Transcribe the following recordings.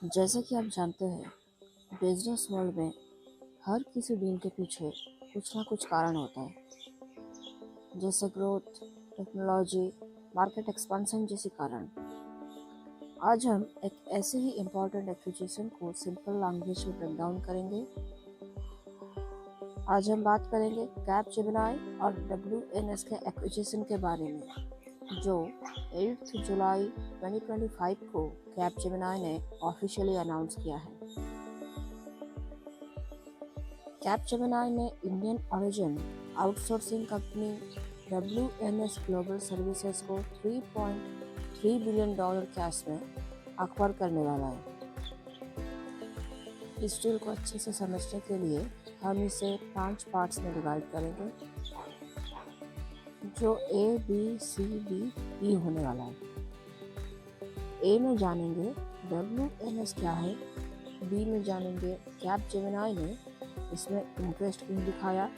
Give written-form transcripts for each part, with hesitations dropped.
जैसा कि आप जानते हैं, बिजनेस वर्ल्ड में हर किसी डील के पीछे कुछ ना कुछ कारण होता है, जैसे ग्रोथ, टेक्नोलॉजी, मार्केट एक्सपेंशन जैसे कारण। आज हम एक ऐसे ही इम्पोर्टेंट एक्विजिशन को सिंपल लैंग्वेज में ब्रेक डाउन करेंगे। आज हम बात करेंगे कैपजेमिनी और WNS के एक्विजिशन के बारे में, जो 8 जुलाई 2025 को कैपजेमिनी ने ऑफिशियली अनाउंस किया है। कैपजेमिनी ने Indian origin outsourcing company WNS global services को $3.3 बिलियन कैश में एक्वायर करने वाला है। इस डील को अच्छे से समझने के लिए हम इसे 5 पार्ट्स में डिवाइड करेंगे, जो ABCDE होने वाला है। ए में जानेंगे WNS क्या है, बी में जानेंगे कैपजेमिनी ने इसमें इंटरेस्ट क्यों दिखाया,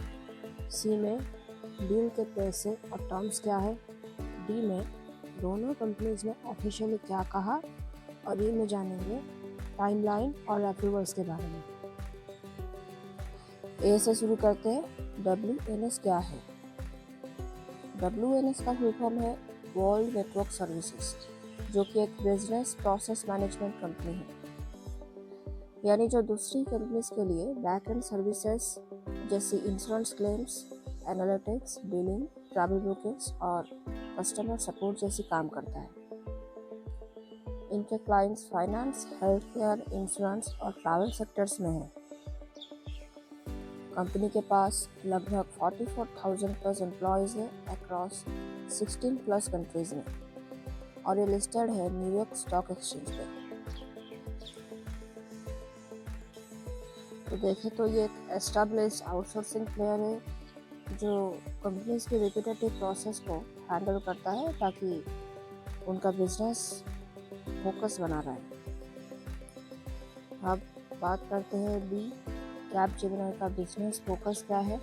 सी में डील के पैसे और टर्म्स क्या है, डी में दोनों कंपनीज ने ऑफिशियली क्या कहा, और ई में जानेंगे टाइमलाइन और अप्रूवल्स के बारे में। ए से शुरू करते हैं। WNS क्या है? WNS का फुल फॉर्म है वर्ल्ड नेटवर्क सर्विसेज, जो कि एक बिजनेस प्रोसेस मैनेजमेंट कंपनी है, यानी जो दूसरी कंपनीज के लिए बैक एंड सर्विसेज जैसे insurance claims, analytics, billing, travel bookings और कस्टमर सपोर्ट जैसी काम करता है। इनके clients finance, health care, insurance और ट्रैवल सेक्टर्स में हैं। कंपनी के पास लगभग 44,000 प्लस एम्प्लॉयज है अक्रॉस 16 प्लस कंट्रीज में, और ये लिस्टेड है न्यूयॉर्क स्टॉक एक्सचेंज पे। तो देखें तो ये एक एस्टैब्लिश्ड आउटसोर्सिंग प्लेयर है, जो कंपनीज के रिपीटेटिव प्रोसेस को हैंडल करता है ताकि उनका बिजनेस फोकस बना रहा है। अब बात करते हैं बी, कैपजेमिनी का बिजनेस फोकस क्या है।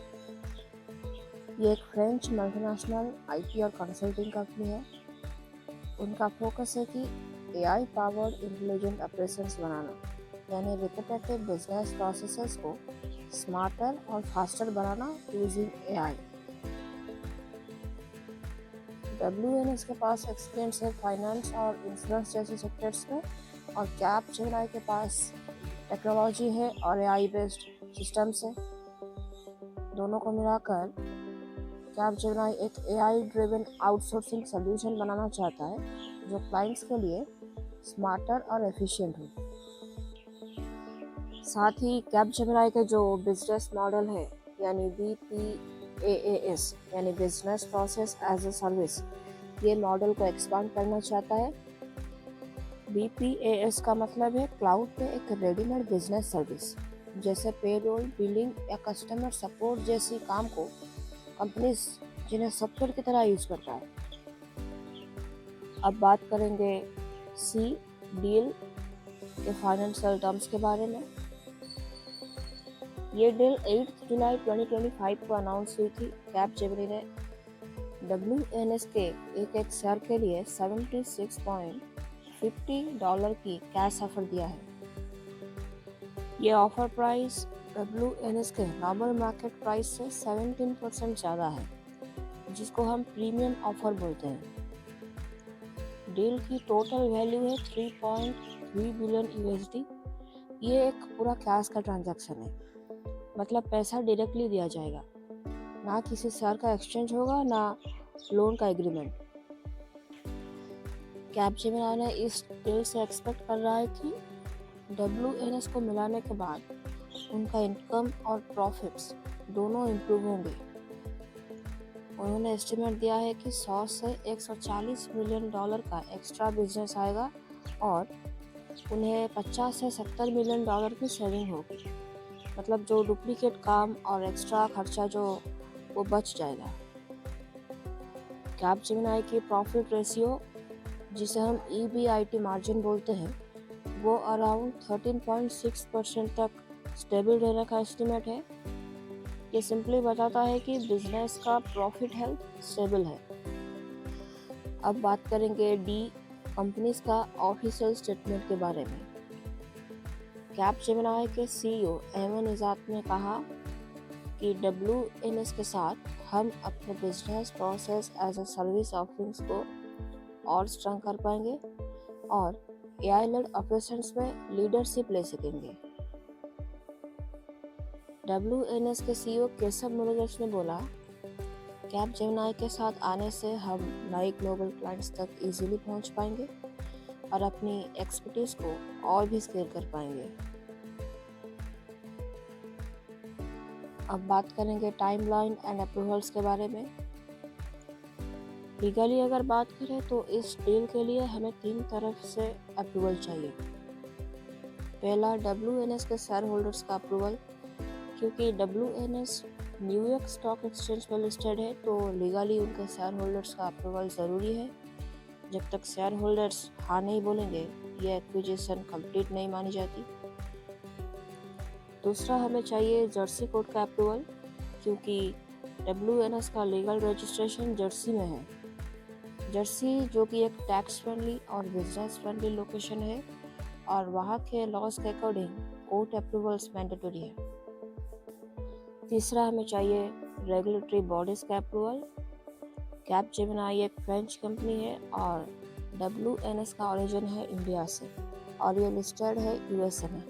ये एक फ्रेंच मल्टीनेशनल IT और कंसल्टिंग कंपनी है। उनका फोकस है कि AI पावर्ड इंटेलिजेंट ऑपरेशंस बनाना, यानी रिपीटेटिव बिजनेस प्रोसेसेस को स्मार्टर और फास्टर बनाना यूजिंग AI। WNS के पास एक्सपीरियंस है फाइनेंस और इंश्योरेंस जैसे सेक्टर्स में, और कैपजेमिनी के पास टेक्नोलॉजी है और AI बेस्ड सिस्टम्स है। दोनों को मिलाकर कैपजेमिनी एक AI ड्रिवन आउटसोर्सिंग सॉल्यूशन बनाना चाहता है, जो क्लाइंट्स के लिए स्मार्टर और एफिशिएंट हो। साथ ही कैपजेमिनी के जो बिजनेस मॉडल है, यानी BPaaS यानी business process as a service, ये मॉडल को एक्सपांड करना चाहता है। BPaaS का मतलब है क्लाउड पे एक रेडीमेड बिजनेस सर्विस, जैसे पेरोल, बिलिंग या कस्टमर सपोर्ट जैसी काम को कंपनीज जिन्हें सॉफ्टवेयर की तरह यूज करता है। अब बात करेंगे सी, डील के फाइनेंशियल टर्म्स के बारे में। ये डील 8 जुलाई 2025 को अनाउंस हुई थी। कैपजेमिनी ने WNS के एक शेयर के लिए $76.50 की कैश ऑफर दिया है। ये ऑफर प्राइस WNS के नॉर्मल मार्केट प्राइस से 17% ज़्यादा है, जिसको हम प्रीमियम ऑफर बोलते हैं। डील की टोटल वैल्यू है $3.3 बिलियन। ये एक पूरा कैश का ट्रांजैक्शन है, मतलब पैसा डायरेक्टली दिया जाएगा, ना किसी शेयर का एक्सचेंज होगा, ना लोन का एग्रीमेंट। कैपजेमिनी ने इस डील से एक्सपेक्ट कर रहा है कि WNS को मिलाने के बाद उनका इनकम और प्रॉफिट्स दोनों इम्प्रूव होंगे। उन्होंने एस्टिमेट दिया है कि 100 से $140 मिलियन का एक्स्ट्रा बिजनेस आएगा, और उन्हें 50 से $70 मिलियन की सेविंग होगी, मतलब जो डुप्लीकेट काम और एक्स्ट्रा खर्चा जो वो बच जाएगा। कैपजेमिनी की प्रॉफिट रेशियो, जिसे हम EBIT मार्जिन बोलते हैं, वो अराउंड 13.6% तक स्टेबल रहने का एस्टिमेट है। ये सिंपली बताता है कि बिजनेस का प्रॉफिट हेल्थ स्टेबल है। अब बात करेंगे डी, कंपनीज का ऑफिशियल स्टेटमेंट के बारे में। कैपजेमिनी के सीईओ एमन इजाद ने कहा कि WNS के साथ हम अपने business process as a service offerings को और स्ट्रॉन्ग कर पाएंगे और AI लेड ऑपरेशंस में लीडरशिप ले सकेंगे। WNS के सीईओ केशव मुरुगेश ने बोला, कैपजेमिनी के साथ आने से हम नए ग्लोबल क्लाइंट्स तक इजीली पहुंच पाएंगे और अपनी एक्सपर्टीज को और भी स्केल कर पाएंगे। अब बात करेंगे टाइमलाइन एंड अप्रूवल्स के बारे में। लीगली अगर बात करें तो इस डील के लिए हमें 3 तरफ से अप्रूवल चाहिए। पहला, WNS के शेयर होल्डर्स का अप्रूवल, क्योंकि WNS न्यूयॉर्क स्टॉक एक्सचेंज पर लिस्टेड है तो लीगली उनके शेयर होल्डर्स का अप्रूवल ज़रूरी है। जब तक शेयर होल्डर्स हाँ नहीं बोलेंगे ये एक्विजिशन कंप्लीट नहीं मानी जाती। दूसरा, हमें चाहिए जर्सी कोर्ट का अप्रूवल, क्योंकि WNS का लीगल रजिस्ट्रेशन जर्सी में है। जर्सी जो कि एक टैक्स फ्रेंडली और बिजनेस फ्रेंडली लोकेशन है और वहाँ के लॉज के अकॉर्डिंग कोर्ट अप्रूवल्स मैंडेटरी है। तीसरा, हमें चाहिए रेगुलेटरी बॉडीज का अप्रूवल। कैपजेमिनी एक फ्रेंच कंपनी है और WNS का ओरिजिन है इंडिया से और ये लिस्टेड है USA में।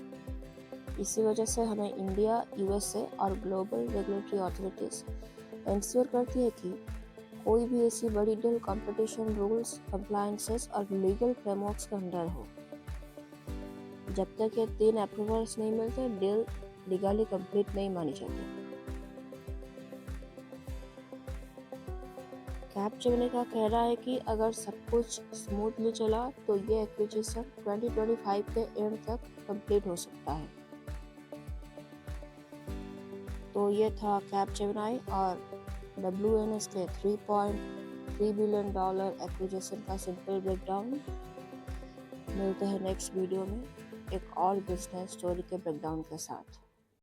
इसी वजह से हमें इंडिया, USA और ग्लोबल रेगुलेटरी अथॉरिटीज इंश्योर करती है कि कोई भी ऐसी बड़ी डील कंपटीशन रूल्स, कंप्लायंसेस और लीगल फ्रेमवर्क्स के अंडर हो। जब तक ये 3 अप्रूवल्स नहीं मिलते डील लीगली कंप्लीट नहीं मानी जाती। कैपजेमिनी का कहना है कि अगर सब कुछ स्मूथली चला तो ये एक्विजिशन 2025 के एंड तक कंप्लीट हो सकता है। तो ये था कैपजेमिनी और WNS के $3.3 बिलियन एक्विजिशन का सिंपल ब्रेकडाउन। मिलते हैं नेक्स्ट वीडियो में एक और बिजनेस स्टोरी के ब्रेकडाउन के साथ।